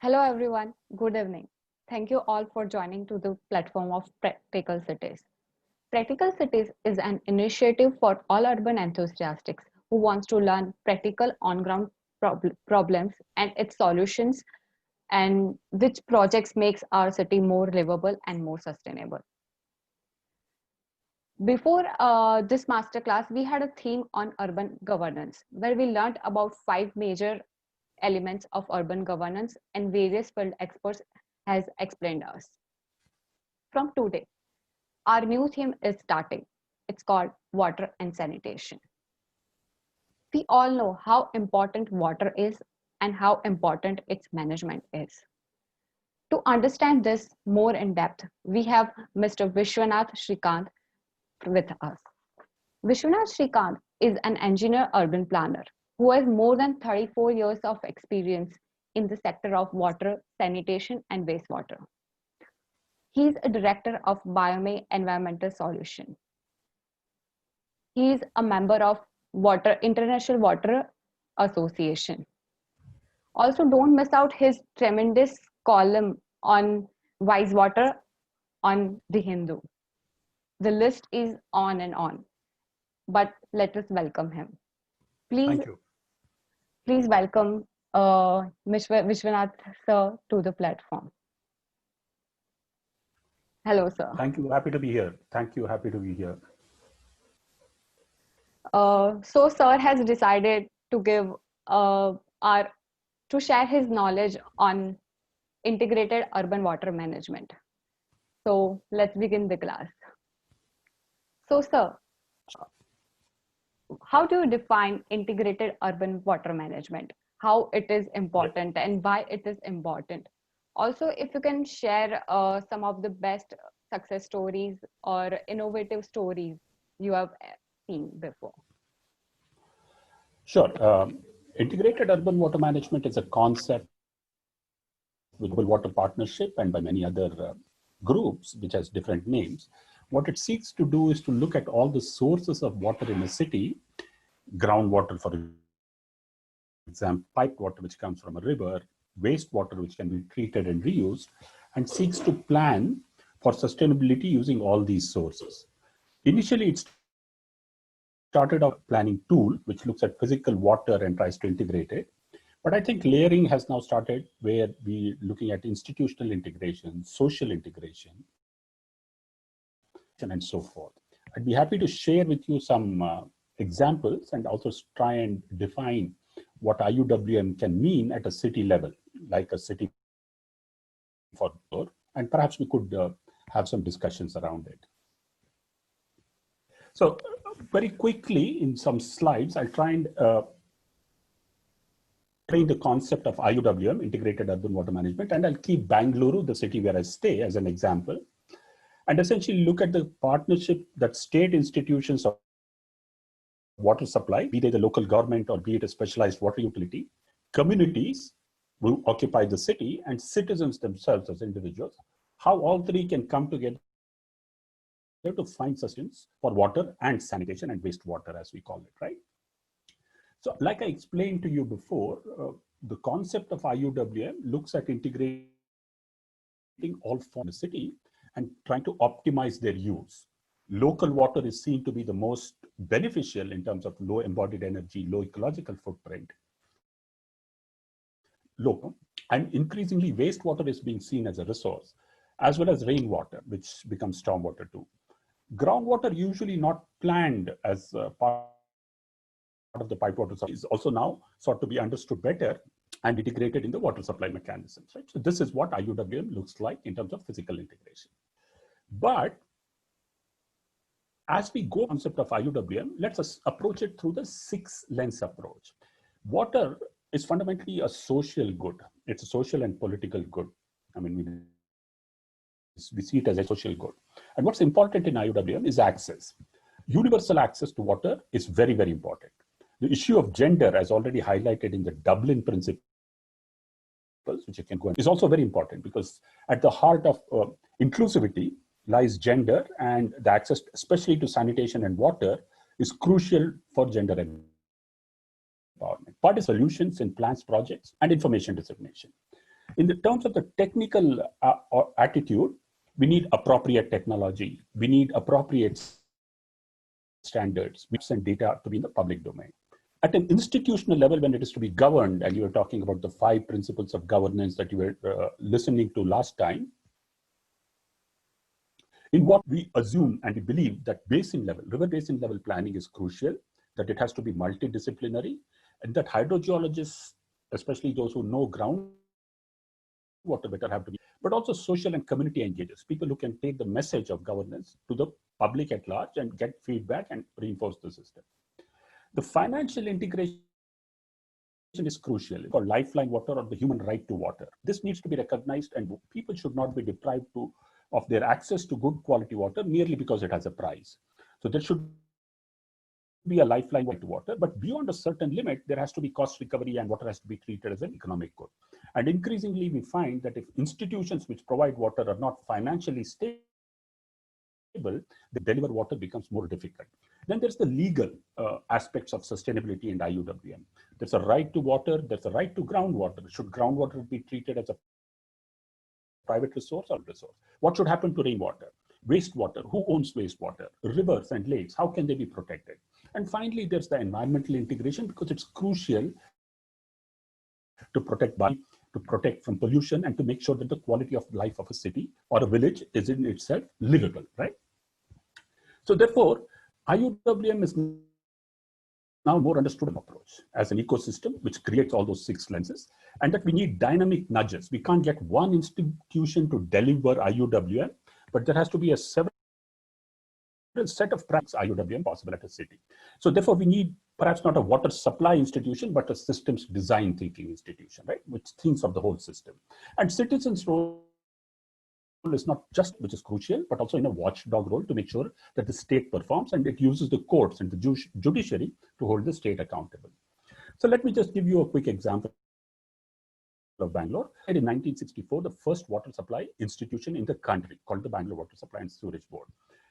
Hello everyone, good evening. Thank you all for joining to the platform of Practical Cities. Practical Cities is an initiative for all urban enthusiasts who wants to learn practical on-ground problems and its solutions and which projects makes our city more livable and more sustainable. Before this masterclass, we had a theme on urban governance where we learned about 5 major elements of urban governance and various field experts has explained us. From today, our new theme is starting. It's called water and sanitation. We all know how important water is and how important its management is. To understand this more in depth, we have Mr. Vishwanath Shrikant with us. Vishwanath Shrikant is an engineer urban planner who has more than 34 years of experience in the sector of water, sanitation, and wastewater. He is a director of Biome Environmental Solution. He is a member of International Water Association. Also, don't miss out his tremendous column on wastewater on The Hindu. The list is on and on, but let us welcome him. Please, Thank you. Please welcome Vishwanath sir to the platform. Hello, sir. Thank you. Happy to be here. Thank you. Happy to be here. So, sir has decided to give to share his knowledge on integrated urban water management. So, let's begin the class. So, sir, how do you define integrated urban water management? How it is important and why it is important? Also, if you can share some of the best success stories or innovative stories you have seen before. Sure. Integrated urban water management is a concept with Global Water Partnership and by many other groups, which has different names. What it seeks to do is to look at all the sources of water in a city, groundwater, for example, piped water, which comes from a river, wastewater, which can be treated and reused, and seeks to plan for sustainability using all these sources. Initially, it started out planning tool, which looks at physical water and tries to integrate it. But I think layering has now started where we're looking at institutional integration, social integration, and so forth. I'd be happy to share with you some examples and also try and define what IUWM can mean at a city level, like a city for, and perhaps we could have some discussions around it. So very quickly in some slides, I'll try and explain the concept of IUWM, Integrated Urban Water Management, and I'll keep Bengaluru, the city where I stay, as an example, and essentially look at the partnership that state institutions of water supply, be they the local government or be it a specialized water utility, communities who occupy the city, and citizens themselves as individuals, how all three can come together to find sustenance for water and sanitation and wastewater, as we call it, right? So like I explained to you before, the concept of IUWM looks at integrating all forms of the city and trying to optimize their use. Local water is seen to be the most beneficial in terms of low embodied energy, low ecological footprint. Local, and increasingly wastewater is being seen as a resource, as well as rainwater, which becomes stormwater too. Groundwater usually not planned as part of the pipe water supply is also now sought to be understood better and integrated in the water supply mechanisms, right? So this is what IUWM looks like in terms of physical integration. But as we go concept of IUWM, let's approach it through the 6-lens approach. Water is fundamentally a social good. It's a social and political good. I mean, we see it as a social good. And what's important in IUWM is access. Universal access to water is very, very important. The issue of gender, as already highlighted in the Dublin Principles, which you can go on, is also very important because at the heart of inclusivity lies gender, and the access, especially to sanitation and water, is crucial for gender empowerment. Part is solutions in plans, projects, and information dissemination. In the terms of the technical attitude, we need appropriate technology. We need appropriate standards. We send data to be in the public domain. At an institutional level, when it is to be governed, and you were talking about the 5 principles of governance that you were listening to last time, in what we assume and we believe that basin level, river basin level planning is crucial, that it has to be multidisciplinary, and that hydrogeologists, especially those who know groundwater better, have to be, but also social and community engagers, people who can take the message of governance to the public at large and get feedback and reinforce the system. The financial integration is crucial. It's called lifeline water or the human right to water. This needs to be recognized, and people should not be deprived of their access to good quality water merely because it has a price. So there should be a lifeline to water, but beyond a certain limit, there has to be cost recovery and water has to be treated as an economic good. And increasingly, we find that if institutions which provide water are not financially stable, the deliver water becomes more difficult. Then there's the legal aspects of sustainability and IUWM. There's a right to water, there's a right to groundwater. Should groundwater be treated as a private resource or resource? What should happen to rainwater? Wastewater, who owns wastewater? Rivers and lakes, how can they be protected? And finally, there's the environmental integration, because it's crucial to protect from pollution and to make sure that the quality of life of a city or a village is in itself livable, right? So therefore, IUWM is now more understood approach as an ecosystem which creates all those 6 lenses, and that we need dynamic nudges. We can't get one institution to deliver IUWM, but there has to be a several set of practice IUWM possible at a city. So therefore, we need perhaps not a water supply institution, but a systems design thinking institution, right, which thinks of the whole system. And citizens' role is not just, which is crucial, but also in a watchdog role to make sure that the state performs, and it uses the courts and the judiciary to hold the state accountable. So let me just give you a quick example of Bangalore. In 1964, the first water supply institution in the country called the Bangalore Water Supply and Sewerage Board.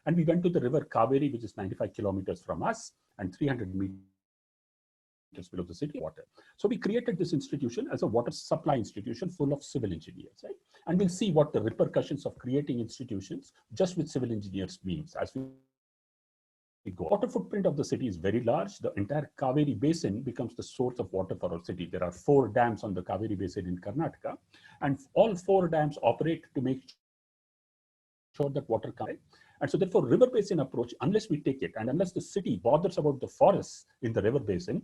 And we went to the river Kaveri, which is 95 kilometers from us and 300 meters below the city water. So we created this institution as a water supply institution full of civil engineers, right? And we'll see what the repercussions of creating institutions just with civil engineers means as we go. Water footprint of the city is very large. The entire Kaveri basin becomes the source of water for our city. There are 4 dams on the Kaveri basin in Karnataka, and all 4 dams operate to make sure that water comes. And so therefore, river basin approach, unless we take it, and unless the city bothers about the forests in the river basin,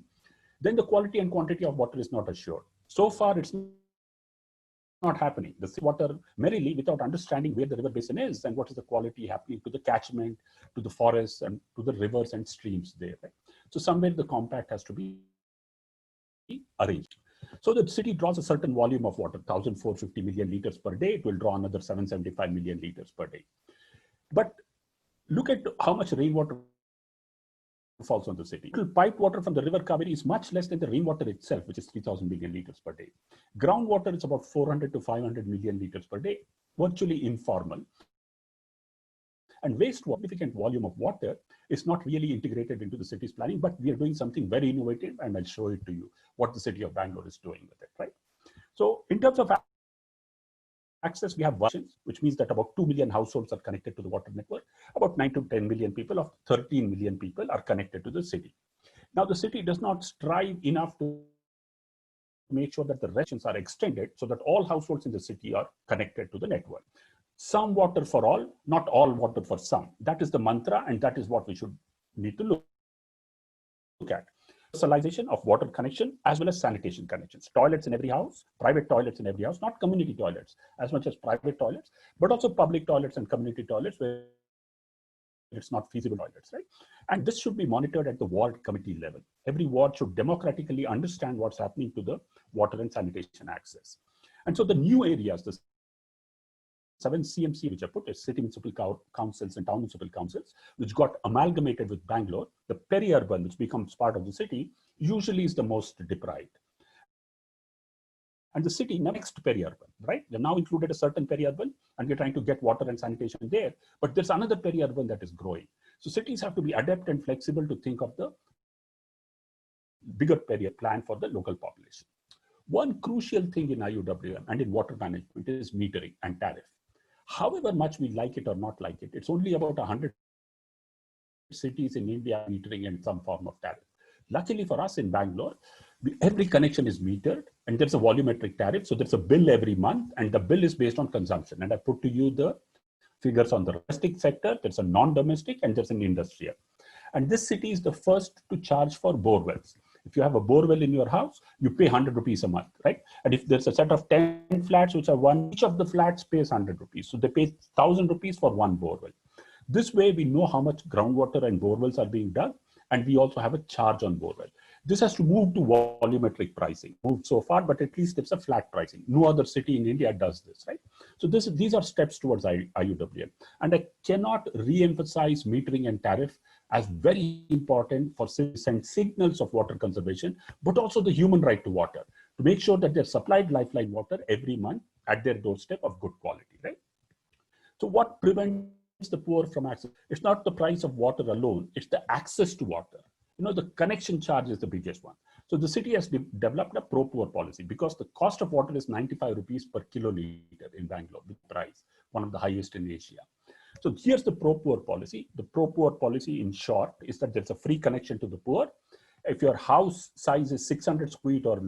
then the quality and quantity of water is not assured. So far, it's not happening. The water merrily, without understanding where the river basin is and what is the quality happening to the catchment, to the forests, and to the rivers and streams there. Right? So somewhere the compact has to be arranged. So the city draws a certain volume of water, 1,450 million liters per day. It will draw another 775 million liters per day. But look at how much rainwater falls on the city. Piped water from the river Kaveri is much less than the rainwater itself, which is 3,000 million liters per day. Groundwater is about 400 to 500 million liters per day, virtually informal. And wastewater, significant volume of water, is not really integrated into the city's planning, but we are doing something very innovative, and I'll show it to you, what the city of Bangalore is doing with it, right? So in terms of access, we have versions, which means that about 2 million households are connected to the water network. About 9 to 10 million people of 13 million people are connected to the city. Now, the city does not strive enough to make sure that the regions are extended so that all households in the city are connected to the network. Some water for all, not all water for some. That is the mantra, and that is what we should need to look at. Socialization of water connection as well as sanitation connections. Toilets in every house, private toilets in every house, not community toilets as much as private toilets, but also public toilets and community toilets where it's not feasible toilets, right? And this should be monitored at the ward committee level. Every ward should democratically understand what's happening to the water and sanitation access. And so the new areas, the 7 CMC, which are put as city municipal councils and town municipal councils, which got amalgamated with Bangalore, the peri-urban, which becomes part of the city, usually is the most deprived. And the city next peri-urban, right? They've now included a certain peri-urban, and we're trying to get water and sanitation there, but there's another peri-urban that is growing. So cities have to be adept and flexible to think of the bigger peri plan for the local population. One crucial thing in IUWM and in water management is metering and tariff. However much we like it or not like it, it's only about 100 cities in India metering and some form of tariff. Luckily for us in Bangalore, every connection is metered and there's a volumetric tariff. So there's a bill every month and the bill is based on consumption. And I put to you the figures on the domestic sector, there's a non-domestic and there's an industrial. And this city is the first to charge for bore wells. If you have a bore well in your house, you pay 100 rupees a month, right? And if there's a set of 10 flats, which are one, each of the flats pays 100 rupees. So they pay 1,000 rupees for one bore well. This way, we know how much groundwater and bore wells are being dug, and we also have a charge on bore well. This has to move to volumetric pricing. Moved so far, but at least it's a flat pricing. No other city in India does this, right? So these are steps towards IUWM. And I cannot re-emphasize metering and tariff as very important for send signals of water conservation, but also the human right to water, to make sure that they're supplied lifeline water every month at their doorstep of good quality, right? So what prevents the poor from access? It's not the price of water alone, it's the access to water. You know, the connection charge is the biggest one. So the city has developed a pro-poor policy because the cost of water is 95 rupees per kiloliter in Bangalore, the price, one of the highest in Asia. So here's the pro-poor policy. The pro-poor policy in short is that there's a free connection to the poor. If your house size is 600 square feet or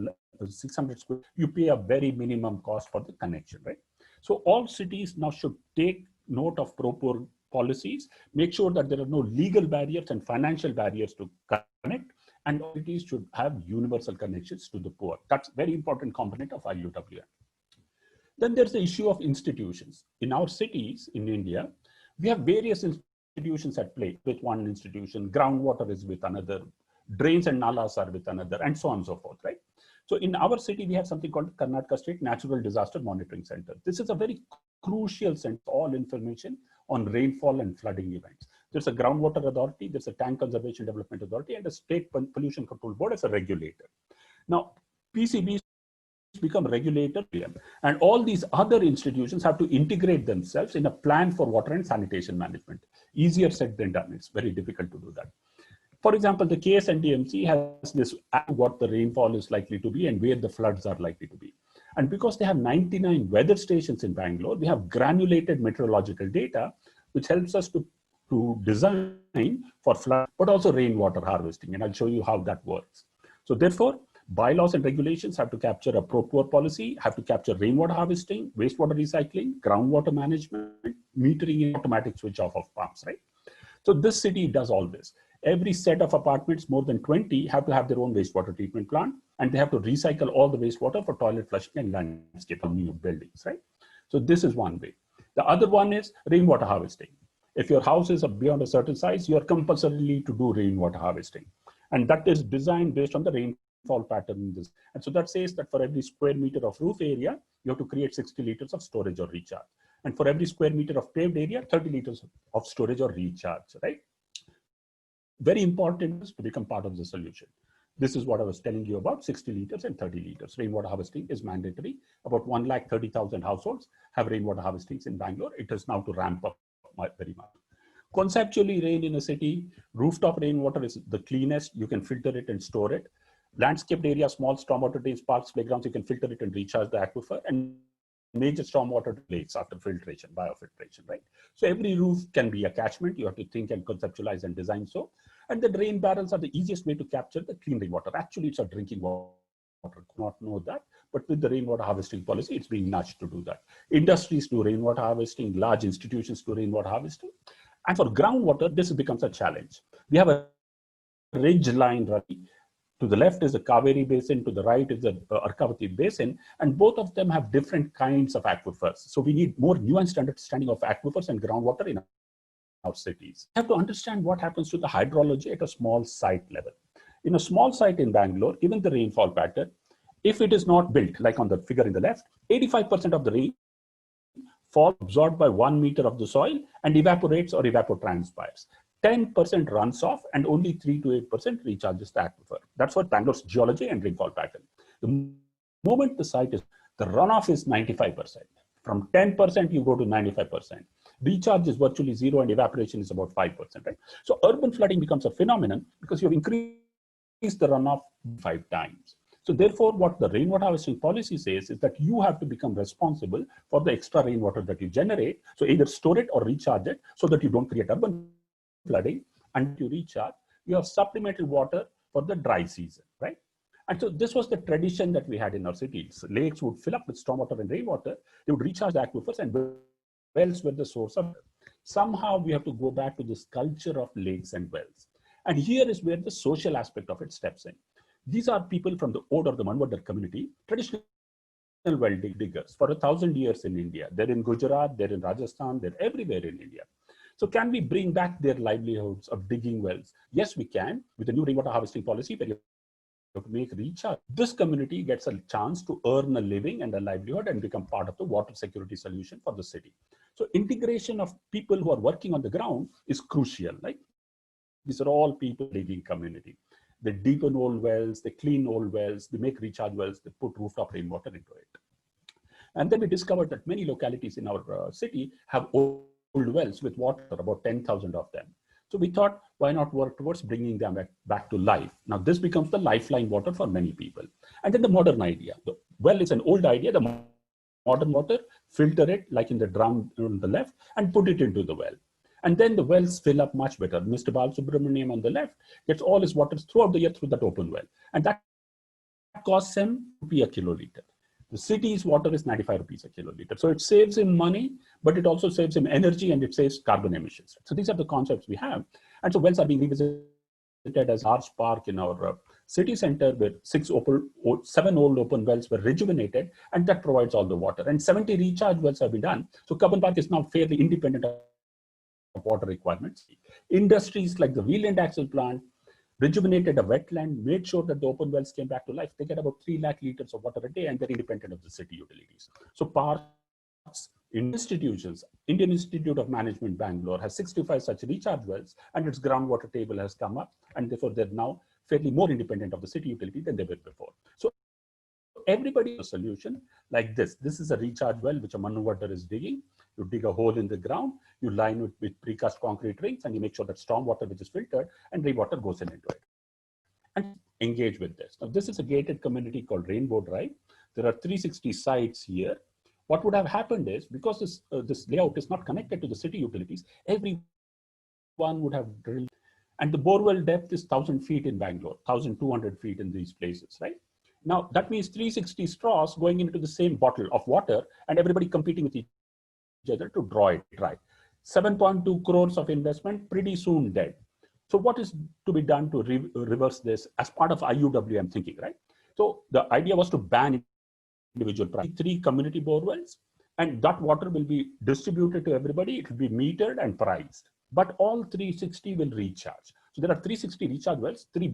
600 square, you pay a very minimum cost for the connection, right? So all cities now should take note of pro-poor policies, make sure that there are no legal barriers and financial barriers to connect, and all cities should have universal connections to the poor. That's a very important component of IUWM. Then there's the issue of institutions. In our cities in India, we have various institutions at play. With one institution, groundwater is with another, drains and nalas are with another, and so on and so forth, right? So in our city, we have something called Karnataka State Natural Disaster Monitoring Center. This is a very crucial center, all information on rainfall and flooding events. There's a groundwater authority, there's a tank conservation development authority, and a state pollution control board as a regulator. Now, PCBs become regulator, and all these other institutions have to integrate themselves in a plan for water and sanitation management. Easier said than done. It's very difficult to do that. For example, the KSNDMC has this what the rainfall is likely to be and where the floods are likely to be. And because they have 99 weather stations in Bangalore, we have granulated meteorological data, which helps us to design for flood, but also rainwater harvesting. And I'll show you how that works. So therefore, bylaws and regulations have to capture a pro-poor policy, have to capture rainwater harvesting, wastewater recycling, groundwater management, metering, and automatic switch off of pumps, right? So this city does all this. Every set of apartments, more than 20, have to have their own wastewater treatment plant, and they have to recycle all the wastewater for toilet flushing and landscape on new buildings, right? So this is one way. The other one is rainwater harvesting. If your house is beyond a certain size, you are compulsory to do rainwater harvesting. And that is designed based on the rainfall pattern in this. And so that says that for every square meter of roof area, you have to create 60 liters of storage or recharge. And for every square meter of paved area, 30 liters of storage or recharge, right? Very important is to become part of the solution. This is what I was telling you about, 60 liters and 30 liters. Rainwater harvesting is mandatory. About 130,000 households have rainwater harvesting in Bangalore. It is now to ramp up very much. Conceptually, rain in a city, rooftop rainwater is the cleanest. You can filter it and store it. Landscaped area, small stormwater drains, parks, playgrounds, you can filter it and recharge the aquifer. And major stormwater lakes after filtration, biofiltration, right? So every roof can be a catchment. You have to think and conceptualize and design so. And the drain barrels are the easiest way to capture the clean rainwater. Actually, it's a drinking water. Could not know that, but with the rainwater harvesting policy, it's being nudged to do that. Industries do rainwater harvesting, large institutions do rainwater harvesting. And for groundwater, this becomes a challenge. We have a ridge line running. To the left is the Kaveri Basin, to the right is the Arkavati Basin, and both of them have different kinds of aquifers. So we need more nuanced understanding of aquifers and groundwater in our cities. We have to understand what happens to the hydrology at a small site level. In a small site in Bangalore, given the rainfall pattern, if it is not built, like on the figure in the left, 85% of the rain falls absorbed by 1 meter of the soil and evaporates or evapotranspires. 10% runs off and only 3 to 8% recharges the aquifer. That's what Bangalore's geology and rainfall pattern. The moment the site is, the runoff is 95%. From 10%, you go to 95%. Recharge is virtually zero and evaporation is about 5%, right? So urban flooding becomes a phenomenon because you have increased the runoff 5 times. So therefore, what the rainwater harvesting policy says is that you have to become responsible for the extra rainwater that you generate. So either store it or recharge it so that you don't create urban flooding, and you recharge, you have supplemental water for the dry season, right? And so this was the tradition that we had in our cities. Lakes would fill up with stormwater and rainwater. They would recharge the aquifers, and wells were the source of. Somehow we have to go back to this culture of lakes and wells. And here is where the social aspect of it steps in. These are people from the Oud or the Manvadar community, traditional well diggers for 1,000 years in India. They're in Gujarat, they're in Rajasthan, they're everywhere in India. So can we bring back their livelihoods of digging wells? Yes, we can, with the new rainwater harvesting policy where you have to make recharge. This community gets a chance to earn a living and a livelihood and become part of the water security solution for the city. So integration of people who are working on the ground is crucial. Like these are all people digging community. They deepen old wells, they clean old wells, they make recharge wells, they put rooftop rainwater into it. And then we discovered that many localities in our city have old wells with water, about 10,000 of them. So we thought, why not work towards bringing them back to life? Now this becomes the lifeline water for many people. And then the modern idea. The well is an old idea, the modern water, filter it like in the drum on the left and put it into the well. And then the wells fill up much better. Mr. Balasubramaniam on the left gets all his water throughout the year through that open well. And that costs him ₹1 a kiloliter. The city's water is 95 rupees a kiloliter. So it saves him money, but it also saves him energy and it saves carbon emissions. So these are the concepts we have. And so wells are being revisited as a large park in our city center where 7 old open wells were rejuvenated, and that provides all the water. And 70 recharge wells have been done. So Cubbon Park is now fairly independent of water requirements. Industries like the wheel and axle plant rejuvenated a wetland, made sure that the open wells came back to life. They get about 3 lakh liters of water a day, and they're independent of the city utilities. So parks, institutions, Indian Institute of Management, Bangalore has 65 such recharge wells, and its groundwater table has come up, and therefore they're now fairly more independent of the city utility than they were before. So everybody has a solution like this. This is a recharge well which a Manvadar is digging. You dig a hole in the ground, you line it with precast concrete rings, and you make sure that storm water, which is filtered, and rainwater goes into it. And engage with this. Now, this is a gated community called Rainbow Drive. There are 360 sites here. What would have happened is, because this layout is not connected to the city utilities, everyone would have drilled. And the borewell depth is 1,000 feet in Bangalore, 1,200 feet in these places, right? Now, that means 360 straws going into the same bottle of water, and everybody competing with each other to draw it dry. 7.2 crores of investment, pretty soon dead. So what is to be done to reverse this as part of IUWM thinking, right? So the idea was to ban individual 3 community borewells, and that water will be distributed to everybody. It will be metered and priced, but all 360 will recharge. So there are 360 recharge wells, 3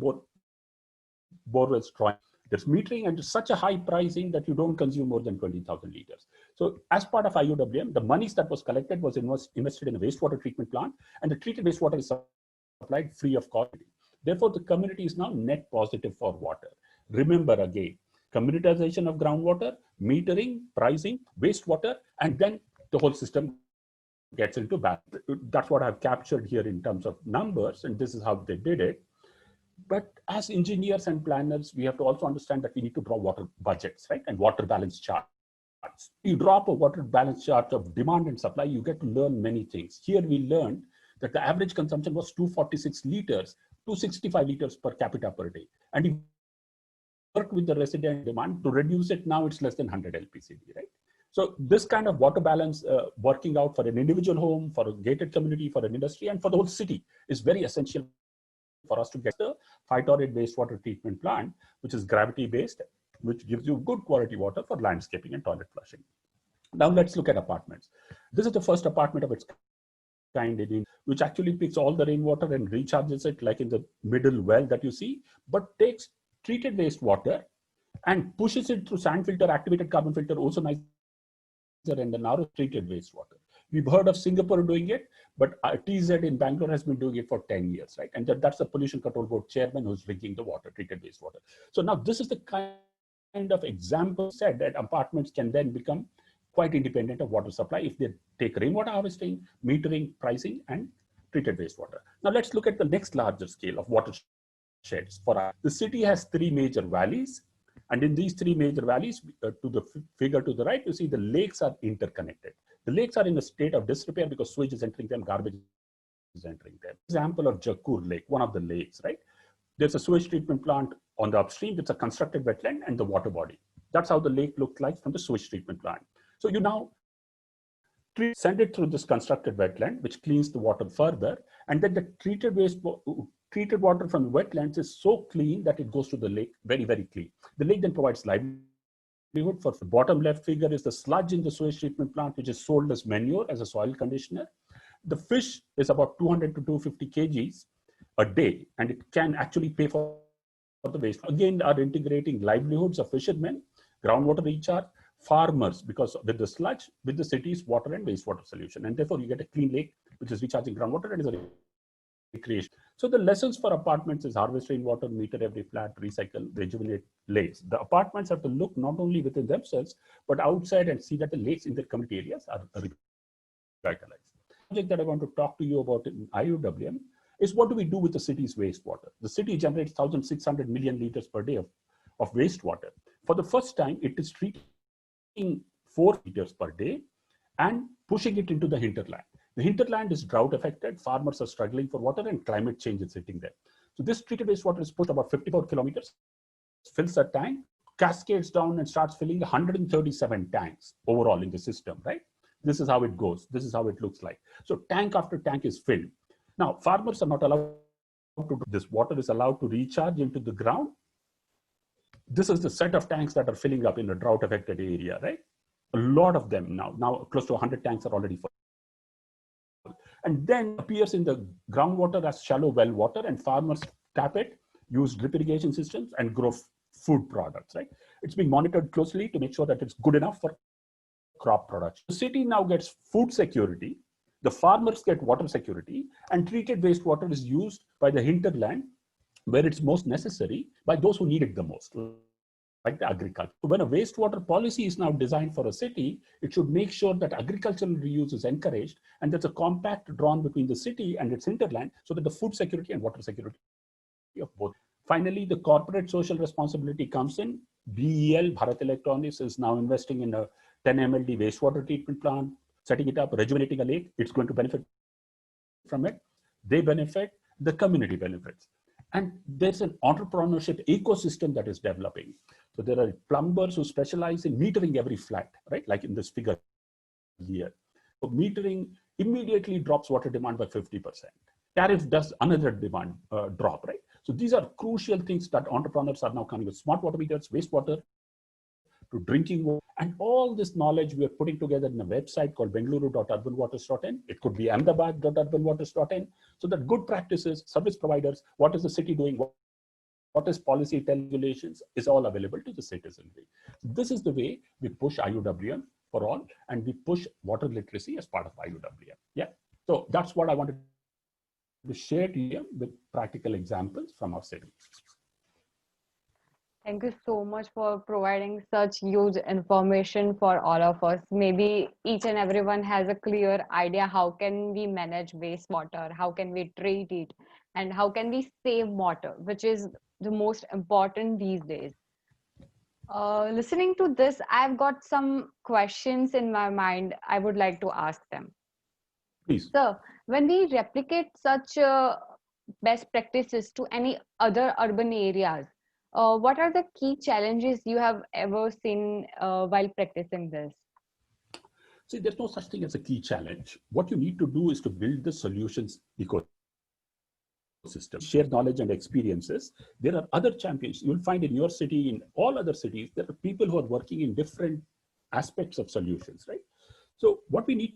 borewells drawing. There's metering, and such a high pricing that you don't consume more than 20,000 liters. So as part of IUWM, the monies that was collected was invested in a wastewater treatment plant, and the treated wastewater is supplied free of cost. Therefore, the community is now net positive for water. Remember again, communitization of groundwater, metering, pricing, wastewater, and then the whole system gets into balance. That's what I've captured here in terms of numbers, and this is how they did it. But as engineers and planners, we have to also understand that we need to draw water budgets, right? And water balance charts. You draw up a water balance chart of demand and supply, you get to learn many things. Here we learned that the average consumption was 246 liters, 265 liters per capita per day. And we worked with the resident demand to reduce it. Now it's less than 100 LPCD, right? So this kind of water balance working out for an individual home, for a gated community, for an industry, and for the whole city is very essential for us to get the phytorate wastewater treatment plant, which is gravity-based, which gives you good quality water for landscaping and toilet flushing. Now let's look at apartments. This is the first apartment of its kind in India, which actually picks all the rainwater and recharges it like in the middle well that you see, but takes treated wastewater and pushes it through sand filter, activated carbon filter, ozonizer, and then now treated wastewater. We've heard of Singapore doing it, but TZ in Bangalore has been doing it for 10 years, right? And that's the Pollution Control Board chairman who's drinking the water, treated wastewater. So now this is the kind of example said that apartments can then become quite independent of water supply if they take rainwater harvesting, metering, pricing, and treated wastewater. Now let's look at the next larger scale of watersheds. The city has 3 major valleys. And in these three major valleys, to the figure to the right, you see the lakes are interconnected. The lakes are in a state of disrepair because sewage is entering them, garbage is entering them. Example of Jakkur Lake, one of the lakes, right? There's a sewage treatment plant on the upstream. It's a constructed wetland and the water body. That's how the lake looked like from the sewage treatment plant. So you now send it through this constructed wetland, which cleans the water further. And then the treated water from the wetlands is so clean that it goes to the lake very, very clean. The lake then provides livelihood. For the bottom left figure is the sludge in the sewage treatment plant, which is sold as manure, as a soil conditioner. The fish is about 200 to 250 kgs a day, and it can actually pay for the waste. Again, are integrating livelihoods of fishermen, groundwater recharge, farmers, because with the sludge, with the city's water and wastewater solution. And therefore, you get a clean lake, which is recharging groundwater and is a recreation. So the lessons for apartments is harvest rainwater, meter every flat, recycle, rejuvenate lakes. The apartments have to look not only within themselves, but outside and see that the lakes in their community areas are revitalized. The project that I want to talk to you about in IUWM is what do we do with the city's wastewater? The city generates 1,600 million liters per day of wastewater. For the first time, it is treating 4 liters per day and pushing it into the hinterland. The hinterland is drought affected, farmers are struggling for water, and climate change is hitting them. So this treated wastewater is pushed about 54 kilometers, fills a tank, cascades down and starts filling 137 tanks overall in the system, right? This is how it goes. This is how it looks like. So tank after tank is filled. Now, farmers are not allowed to do this. Water is allowed to recharge into the ground. This is the set of tanks that are filling up in a drought affected area, right? A lot of them now close to 100 tanks are already full. And then appears in the groundwater as shallow well water, and farmers tap it, use drip irrigation systems, and grow food products, right? It's being monitored closely to make sure that it's good enough for crop production. The city now gets food security, the farmers get water security, and treated wastewater is used by the hinterland where it's most necessary by those who need it the most, like the agriculture. When a wastewater policy is now designed for a city, it should make sure that agricultural reuse is encouraged, and there's a compact drawn between the city and its hinterland so that the food security and water security of both. Finally, the corporate social responsibility comes in. BEL, Bharat Electronics, is now investing in a 10 MLD wastewater treatment plant, setting it up, rejuvenating a lake. It's going to benefit from it. They benefit, the community benefits. And there's an entrepreneurship ecosystem that is developing. So there are plumbers who specialize in metering every flat, right? Like in this figure here. So metering immediately drops water demand by 50%. Tariff does another demand drop, right? So these are crucial things that entrepreneurs are now coming with: smart water meters, wastewater, to drinking water, and all this knowledge we are putting together in a website called bengaluru.urbanwaters.in. It could be ahmedabad.urbanwaters.in, so that good practices, service providers, what is the city doing, what is policy regulations, is all available to the citizenry. This is the way we push IUWM for all, and we push water literacy as part of IUWM. Yeah, so that's what I wanted to share to you with practical examples from our city. Thank you so much for providing such huge information for all of us. Maybe each and everyone has a clear idea how can we manage wastewater, how can we treat it, and how can we save water, which is the most important these days. Listening to this, I've got some questions in my mind. I would like to ask them. Please. So, when we replicate such best practices to any other urban areas, what are the key challenges you have ever seen while practicing this? See, there's no such thing as a key challenge. What you need to do is to build the solutions ecosystem, share knowledge and experiences. There are other champions. You'll find in your city, in all other cities, there are people who are working in different aspects of solutions, right? So what we need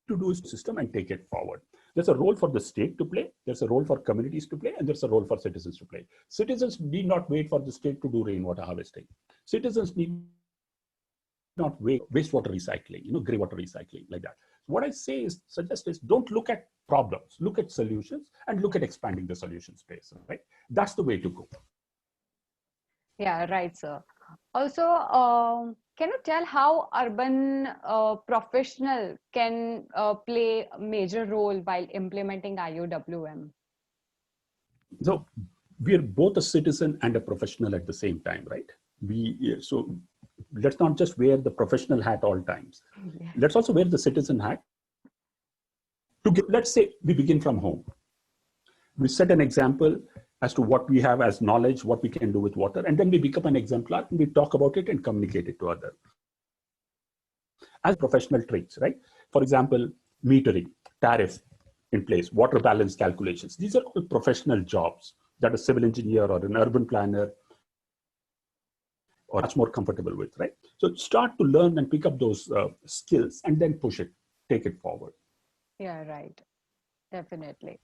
to do is system and take it forward. There's a role for the state to play, there's a role for communities to play, and there's a role for citizens to play. Citizens need not wait for the state to do rainwater harvesting. Citizens need not wait wastewater recycling, gray water recycling, like that. What I suggest is don't look at problems, look at solutions, and look at expanding the solution space, right? That's the way to go. Yeah, right, sir. Also, can you tell how urban professional can play a major role while implementing IUWM? So we are both a citizen and a professional at the same time, right? So let's not just wear the professional hat all times. Yeah. Let's also wear the citizen hat. Let's say we begin from home. We set an example as to what we have as knowledge, what we can do with water, and then we become an exemplar and we talk about it and communicate it to others. As professional traits, right? For example, metering, tariff in place, water balance calculations. These are all professional jobs that a civil engineer or an urban planner or much more comfortable with, right? So start to learn and pick up those skills and then push it, take it forward. Yeah, right. Definitely.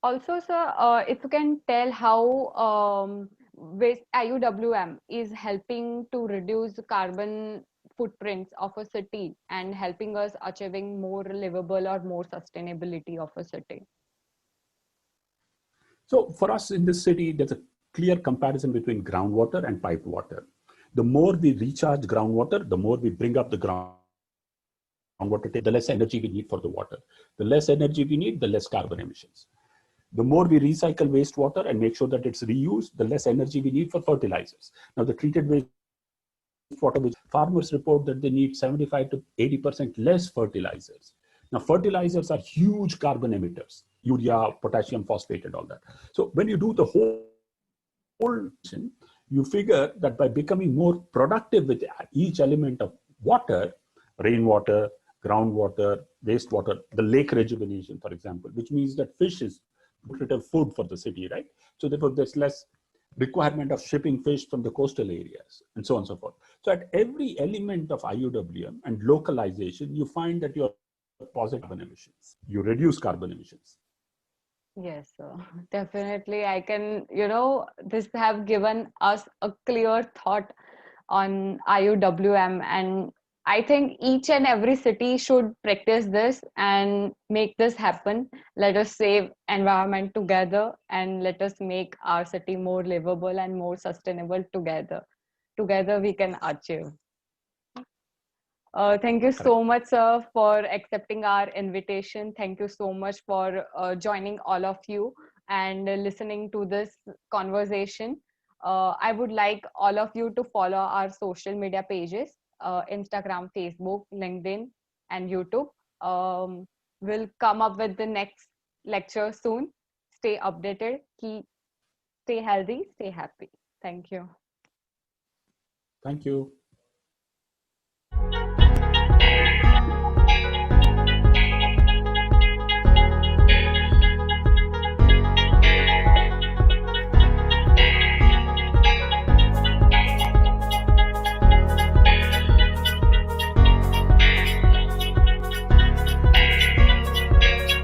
Also, sir, if you can tell how waste IUWM is helping to reduce carbon footprints of a city and helping us achieving more livable or more sustainability of a city. So for us in this city, there's a clear comparison between groundwater and piped water. The more we recharge groundwater, the more we bring up the groundwater, the less energy we need for the water. The less energy we need, the less carbon emissions. The more we recycle wastewater and make sure that it's reused, the less energy we need for fertilizers. Now, the treated wastewater, which farmers report that they need 75 to 80% less fertilizers. Now, fertilizers are huge carbon emitters, urea, potassium phosphate, and all that. So when you do the whole you figure that by becoming more productive with each element of water, rainwater, groundwater, wastewater, the lake rejuvenation, for example, which means that fish is nutritive food for the city, right? So therefore, there's less requirement of shipping fish from the coastal areas, and so on and so forth. So at every element of IUWM and localization, you find that you're positive carbon emissions. You reduce carbon emissions. Yes, sir. Definitely. I can, this have given us a clear thought on IUWM, and I think each and every city should practice this and make this happen. Let us save environment together and let us make our city more livable and more sustainable together. Together we can achieve. Thank you so much, sir, for accepting our invitation. Thank you so much for joining all of you and listening to this conversation. I would like all of you to follow our social media pages, Instagram, Facebook, LinkedIn, and YouTube. We'll come up with the next lecture soon. Stay updated, stay healthy, stay happy. Thank you. Thank you.